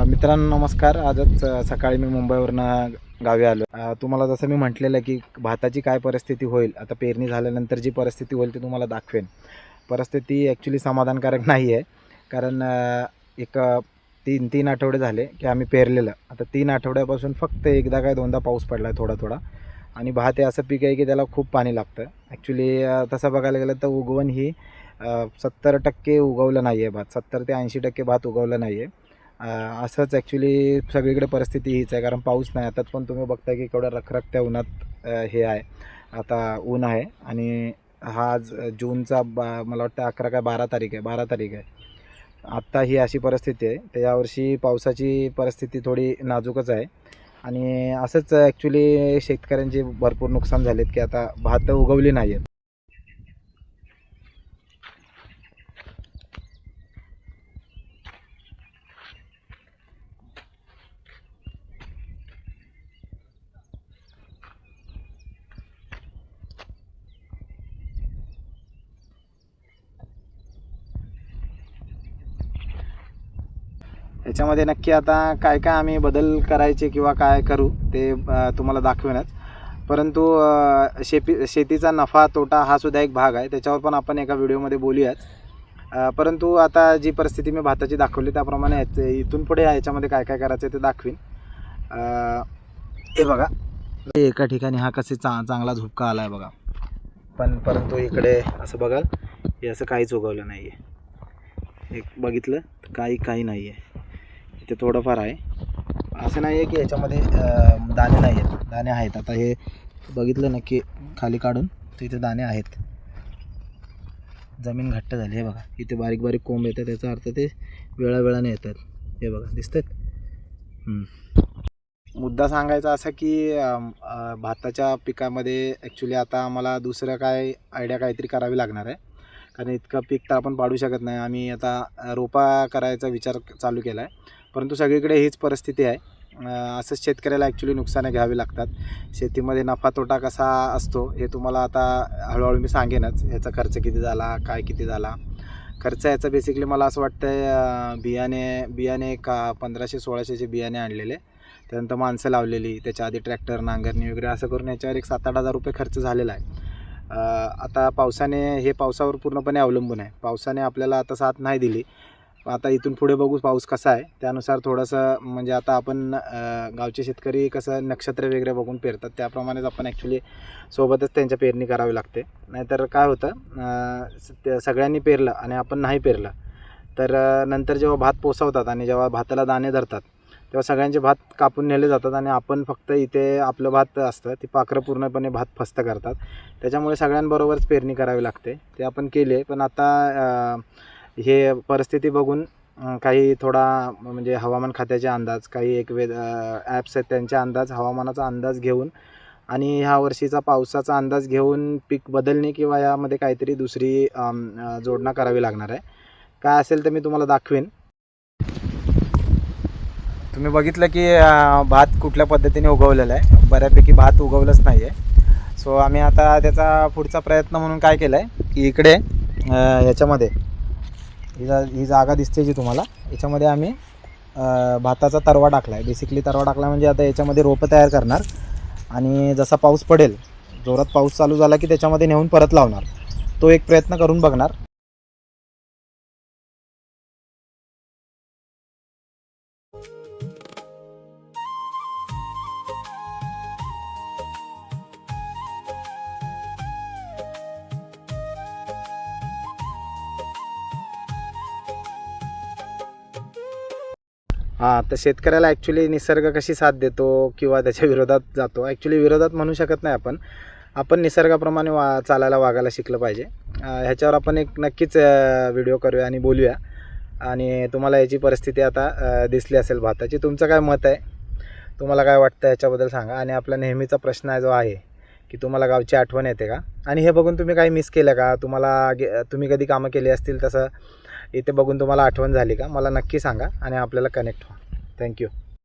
मित्रांनो नमस्कार. आजच सकाळी मी मुंबईवरनं गावी आलो. तुम्हाला जसं मी म्हटलेलं की भाताची काय परिस्थिती होईल, आता पेरणी झाल्यानंतर जी परिस्थिती होईल ती तुम्हाला दाखवेन. परिस्थिती ॲक्च्युली समाधानकारक नाही आहे. कारण एक 3 आठवडे झाले की आम्ही पेरलेलं. आता 3 आठवड्यापासून फक्त एकदा काय दोनदा पाऊस पडला आहे थोडा थोडा. आणि भात हे असं पीक आहे की त्याला खूप पाणी लागतं. ॲक्च्युली तसं बघायला गेलं तर उगवण ही 70% उगवलं नाही आहे भात. 70 ते 80% भात उगवलं नाही आहे. असंच ॲक्च्युली सगळीकडे परिस्थिती हीच आहे. कारण पाऊस नाही. आता पण तुम्ही बघताय की केवढ्या रखरखत्या उन्हात हे आहे, आता ऊन आहे. आणि हा आज जूनचा मला वाटतं 11 काय 12 तारीख आहे, 12 तारीख आहे. आत्ता ही अशी परिस्थिती आहे. तर यावर्षी पावसाची परिस्थिती थोडी नाजूकच आहे. आणि असंच ॲक्च्युली शेतकऱ्यांचे भरपूर नुकसान झालेत की आता भात उगवली नाही आहेत. याच्यामध्ये नक्की आता काय काय आम्ही बदल करायचे किंवा काय करू ते तुम्हाला दाखवेनच. परंतु शेतीचा नफा तोटा हा सुद्धा एक भाग आहे, त्याच्यावर पण आपण एका व्हिडिओमध्ये बोलूयाच. परंतु आता जी परिस्थिती मी भाताची दाखवली त्याप्रमाणे इथून पुढे याच्यामध्ये काय काय करायचं ते दाखवीन. हे बघा, एका ठिकाणी हा कसे चांगला झुपका आला आहे बघा. परंतु इकडे असं बघाल हे असं काहीच उगवलं नाही आहे. एक बघितलं तर काही नाही आहे. इथे थोडंफार आहे. असं नाही आहे की याच्यामध्ये दाणे नाही आहेत, दाणे आहेत. आता हे बघितलं नक्की खाली काढून तर इथे दाणे आहेत. जमीन घट्ट झाली आहे बघा. इथे बारीक बारीक कोंब येतात, त्याचा अर्थ ते वेळावेळाने येतात. हे बघा दिसतात. मुद्दा सांगायचा असा की भाताच्या पिकामध्ये ॲक्च्युली आता आम्हाला दुसरं काय आयडिया काहीतरी करावी लागणार आहे. कारण इतकं पीक तर आपण पाडू शकत नाही. आम्ही आता रोपा करायचा विचार चालू केला आहे. परंतु सगळीकडे हीच परिस्थिती आहे. असंच शेतकऱ्याला ॲक्च्युली नुकसानं घ्यावी लागतात. शेतीमध्ये नफा तोटा कसा असतो हे तुम्हाला आता हळूहळू मी सांगेनच. याचा खर्च किती झाला, काय किती झाला. खर्च याचा बेसिकली मला असं वाटतं बियाणे का 1500-1600चे बियाणे आणलेले, त्यानंतर माणसं लावलेली, त्याच्या आधी ट्रॅक्टर नांगरणी वगैरे असं करून याच्यावर एक 7-8 हजार रुपये खर्च झालेला आहे. आता पावसावर पूर्णपणे अवलंबून आहे. पावसाने आपल्याला आता साथ नाही दिली. आता इथून पुढे बघू पाऊस कसा आहे, त्यानुसार थोडंसं म्हणजे आता आपण गावचे शेतकरी कसं नक्षत्र वगैरे बघून पेरतात त्याप्रमाणेच आपण ॲक्च्युली सोबतच त्यांच्या पेरणी करावी लागते. नाहीतर काय होतं, सगळ्यांनी पेरलं आणि आपण नाही पेरलं तर नंतर जेव्हा भात पोसवतात आणि जेव्हा भाताला दाणे धरतात तेव्हा सगळ्यांचे भात कापून नेले जातात आणि आपण फक्त इथे आपलं भात असतं ती पाखरं पूर्णपणे भात फस्त करतात. त्याच्यामुळे सगळ्यांबरोबरच पेरणी करावी लागते. ते आपण केले. पण आता हे परिस्थिती बघून काही थोडा म्हणजे हवामान खात्याचे अंदाज, काही ॲप्स आहेत त्यांचे अंदाज, हवामानाचा अंदाज घेऊन आणि ह्या वर्षीचा पावसाचा अंदाज घेऊन पीक बदलणे किंवा यामध्ये काहीतरी दुसरी जोडणा करावी लागणार आहे. काय असेल तर मी तुम्हाला दाखवेन. तुम्ही बघितलं की भात कुठल्या पद्धतीने उगवलेला आहे. बऱ्यापैकी भात उगवलंच नाही आहे. सो आम्ही आता त्याचा पुढचा प्रयत्न म्हणून काय केलं आहे की इकडे याच्यामध्ये ही जागा दिसते जी तुम्हाला, याच्यामध्ये आम्ही भाताचा तरवा टाकला आहे. बेसिकली तरवा टाकला म्हणजे आता याच्यामध्ये रोपं तयार करणार आणि जसा पाऊस पडेल, जोरात पाऊस चालू झाला की त्याच्यामध्ये नेऊन परत लावणार. तो एक प्रयत्न करून बघणार. हां, तर शेतकऱ्याला ॲक्च्युली निसर्ग कशी साथ देतो किंवा त्याच्या विरोधात जातो, ॲक्च्युली विरोधात म्हणू शकत नाही आपण. आपण निसर्गाप्रमाणे चालायला वागायला शिकलं पाहिजे. ह्याच्यावर आपण एक नक्कीच व्हिडिओ करूया आणि बोलूया. आणि तुम्हाला याची परिस्थिती आता दिसली असेल भाताची. तुमचं काय मत आहे, तुम्हाला काय वाटतं याच्याबद्दल सांगा. आणि आपला नेहमीचा प्रश्न आहे जो आहे की तुम्हाला गावची आठवण येते का, आणि हे बघून तुम्ही काही मिस केलं का, तुम्ही कधी कामं केली असतील तसं इथे बघून तुम्हाला आठवण झाली का, मला नक्की सांगा आणि आपल्याला कनेक्ट व्हा. थँक्यू.